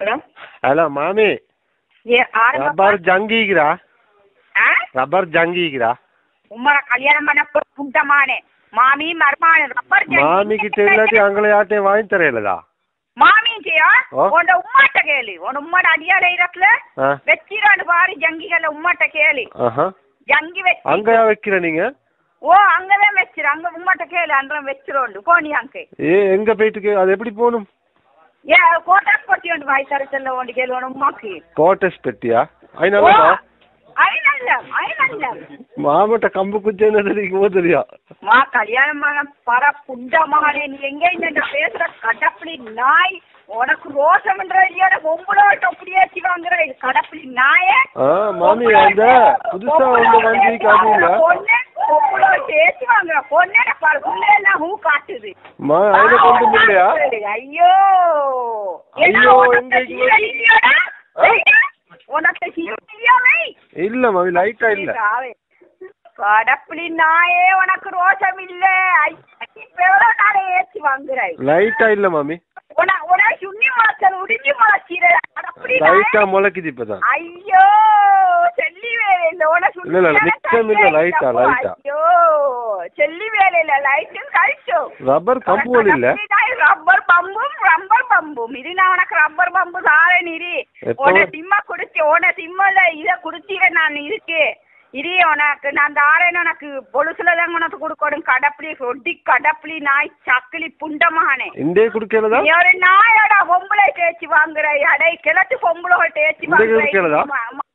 hello hello மாமி rubber ஜங்கிக்கிறா rubber ஜங்கிக்கிறா உம்மர கல்யாணம் பண்ண புண்டமானே மாமி மர்மான ரப்பர் மாமிக்கு தெரியலாட்டி அங்களை யார்ட்டையும் வாங்கி தரையிலதா மாமியா உன்ட உம்மாட்ட கேளு உன் உம்மட அடியால இடத்துல வச்சிரான்னு பாரு ஜங்கிகள உம்மாட்ட கேளு ஜங்கி வச்சு அங்கயா வைக்கிற நீங்க ஓ அங்கதான் வச்சிரு அங்க உம்மாட்ட கேளு அங்க வச்சிரோண்டு போனி அங்க எங்க போயிட்டு அது எப்படி போகணும் ஏ கோட்டாஸ் பெட்டி ஒன்று வாய் தரச்சல்ல ஒன்று கேளு உன் உம்மாக்கு கோட்டஸ் பெட்டியா ஐநல்லா மாமட்ட கம்பு குச்சேன்னு தெரியா மா கல்யாணமான பர புண்டமானே நீ எங்க இந்த பேசுற கடப்பிடி நாய் உனக்கு ரோசம்ன்ற பொம்பளோட்ட அப்படியாச்சு வாங்குற இது கடப்பிடி நாயே மாமி அந்த புதுசா வந்து வண்டி காட்டுங்க பொம்பளோட்ட ஏற்றி வாங்குற பொண்ணே பாரு புள்ளையெல்லாம் ஹூ காட்டுது இல்லையா ஐயோ ஐயோ உனக்கு இல்ல மாமி லைட்டா இல்ல கடப்பிடி நாயே உனக்கு ரோசம் இல்ல நானே ஏற்றி வாங்குறேன் லைட்டா இல்ல மாமி சுண்ணி மாசல் உடிஞ்சு முளைச்சிர லைட்டா முளைக்குது இப்பதான் ஐயோ செல்லி வேலை இல்ல ஐயோ செல்லி வேலை இல்ல லைட்டும் கழிச்சோம் ரப்பர் கம்பு இல்ல ரப்பர் பம்பும் இது நான் உனக்கு ரப்பர் பம்பு சாரன் இரு உன சிம்ம குடிச்சு உன சிம்மல இத குடிச்சிட நான் இருக்கு இரு உனக்கு நான் தாரேன்னு உனக்கு பொழுசுலதான் உனக்கு கொடுக்கணும் கடப்பிலி ரொட்டி கடப்பிலி நாய் சக்கிலி புண்டமானே இந்த குடுக்கலதா ஒரு நாயோட பொம்பளை தேய்ச்சி வாங்குற அடை கிழட்டு பொம்பளை தேய்ச்சி வாங்குற